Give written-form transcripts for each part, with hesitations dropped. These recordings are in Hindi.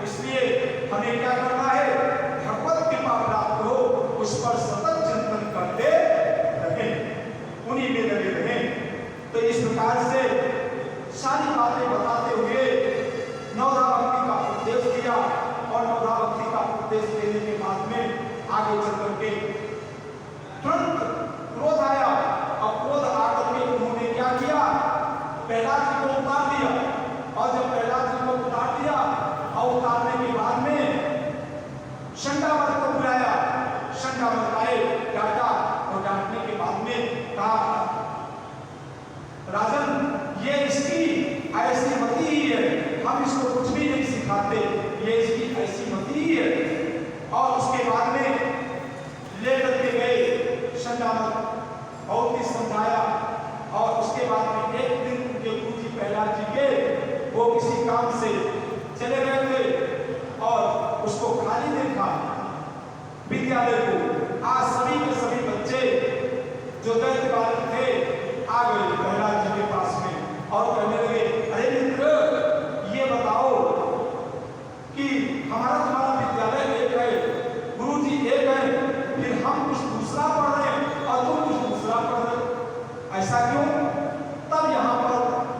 इसलिए हमें क्या करना है, भगवत कृपा प्राप्त हो कहा, राजन ये इसकी ऐसी मति ही है, हम इसको कुछ भी नहीं सिखाते, ये इसकी ऐसी मति ही है। और उसके बाद में लेकर के गए संजामत, बहुत ही समझाया। और उसके बाद में एक दिन उनके गुरु जी प्रहलाद जी के वो किसी काम से चले गए थे और उसको खाली देखा विद्यालय को। आज सभी के सभी बच्चे जो दैत्य बालक थे आ गए प्रहलाद जी के पास में और कहने लगे, अरे मित्र ये बताओ कि हमारा तुम्हारा विद्यालय एक है, गुरु जी एक है, फिर हम कुछ दूसरा पढ़ रहे हैं और तुम कुछ दूसरा पढ़ रहे हो, ऐसा क्यों? तब यहाँ पर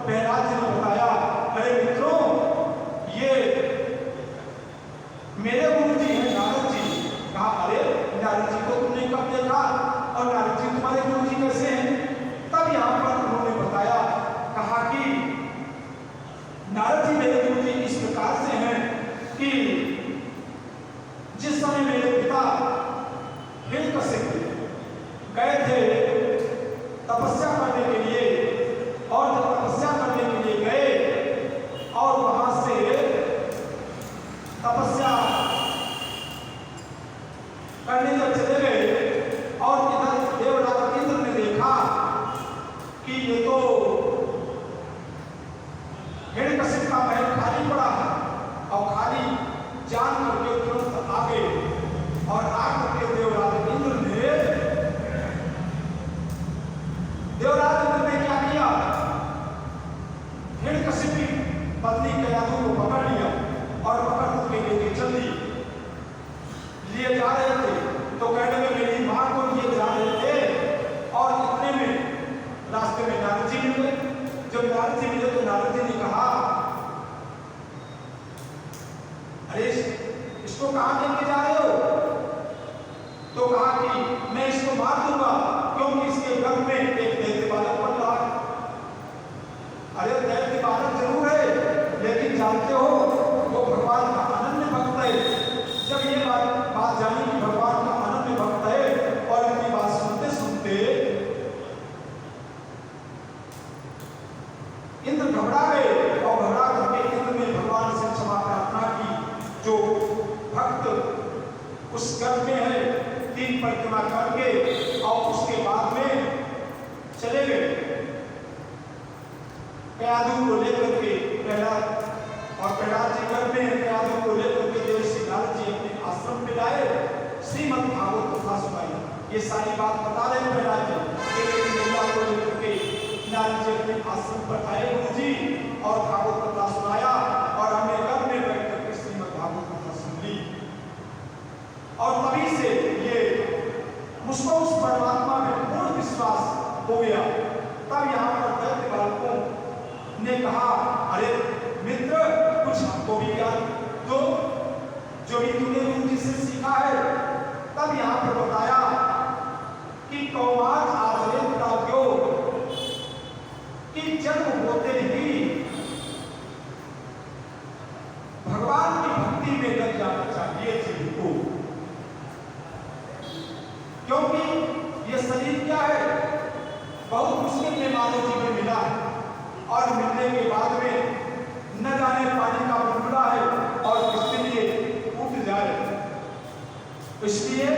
प्रहलाद जी ने बताया, अरे मित्रों ये मेरे गुरु जी हैं नारद जी। कहा, अरे नारद जी को तुमने कब देखा और नारद जी तुम्हारे गुरु जी कैसे हैं? तब यहाँ पर उन्होंने बताया, कहा कि नारद जी मेरे गुरु जी इस प्रकार से हैं कि जिस समय मेरे पिता हिरण्यकशिप गए थे तपस्या करने के लिए, और जब तपस्या करने के लिए गए और वहां से तपस्या करने जब चले गए और इधर देवराज इंद्र ने देखा कि ये तो हिरण्यकशिप का महल खाली पड़ा है, और खाली जान करके तुरंत आ गए और आकर के देवराज इंद्र ने क्या किया, हिरण्यकशिप की पत्नी कयाधु को पकड़ लिया और पकड़ के लेके चल लिए जा रहे थे। तो कहने में मेरी मां को लिए जा रहे थे और इतने में रास्ते में नारद जी मिले। जब नारद जी मिले तो नारद जी ने कहा, अरे इसको कहां लेके जा रहे हो? तो कहा कि मैं इसको मार दूंगा क्योंकि इसके गर्भ में एक दैत्य बालक बन रहा है। अरे दैत्य बालक जरूर है, लेकिन जानते हो वो भगवान का अनन्य भक्त है। जब ये बात जानी कि भगवान का अनन्य भक्त है और इनकी बात सुनते सुनते इंद्र घबरा गए और घबरा करके इंद्र ने भगवान से क्षमा प्रार्थना की। जो भक्त उस गर्भ में है 3 परिक्रमा करके और उसके बाद में चले गए कयाधु को लेकर के प्रहलाद, और प्रहलाद जी गर्भ में कयाधु को लेकर के देवर्षि नारद जी अपने आश्रम में लाए, श्रीमद् भागवत कथा सुनाई। ये सारी बात बता रहे हैं प्रहलाद जी को लेकर के नारद जी अपने आश्रम पर आए गुरु जी और भागवत कथा सुनाया और हमने गर्भ में बैठ करके श्रीमद् भागवत कथा सुन ली। और तभी से ये मुझको उस परमात्मा में पूर्ण विश्वास हो गया। तब यहाँ पर दैत्य बालकों ने कहा, अरे मित्र कुछ हमको भी ज्ञान दो जो भी तूने गुरु जी से सीखा है। तब यहाँ पर बताया कि कौमार आचरित प्राज्ञो कि जन्म होते ही भगवान की भक्ति में लग जाना चाहिए जीव को, क्योंकि ये शरीर क्या है, बहुत मुश्किल में मानव जीवन मिला है और मिलने के बाद में न जाने पानी का बुलबुला है और किसके लिए उठ जाए। इसलिए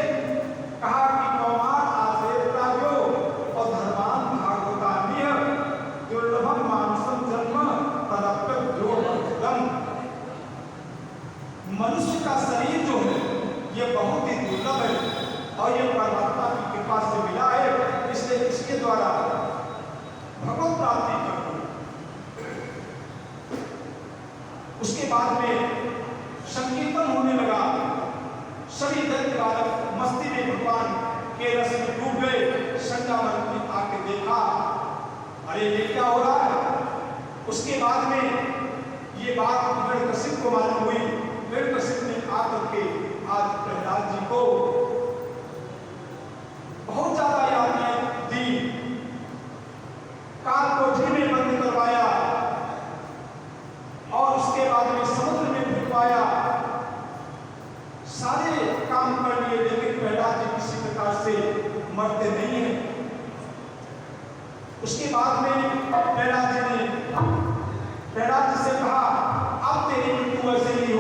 कहा कि कौमार आश्रय प्राज्ञो और धर्मान भागवतान्य दुर्लभम मानुषम जन्म तदप्य द्रोहम। मनुष्य का शरीर जो है ये बहुत ही दुर्लभ है और ये परमात्मा की कृपा से मिला है, इसलिए इसके द्वारा भगवत प्राप्ति करनी। उसके बाद में संकीर्तन होने लगा, सभी दैत्य बालक मस्ती में भगवान के रस में डूब गए। संजामन ने आके देखा, अरे ये क्या हो रहा है। उसके बाद में ये बात हिरण्यकशिप को मालूम हुई। हिरण्यकशिप ने आकर के आज प्रहलाद जी को बहुत ज्यादा यातनाएं दी, काल कोठरी में बंद करवाया और उसके बाद में समुद्र में फेंकवाया, सारे काम कर लिए, लेकिन प्रहलाद जी किसी प्रकार से मरते नहीं हैं। उसके बाद में प्रहलाद जी से कहा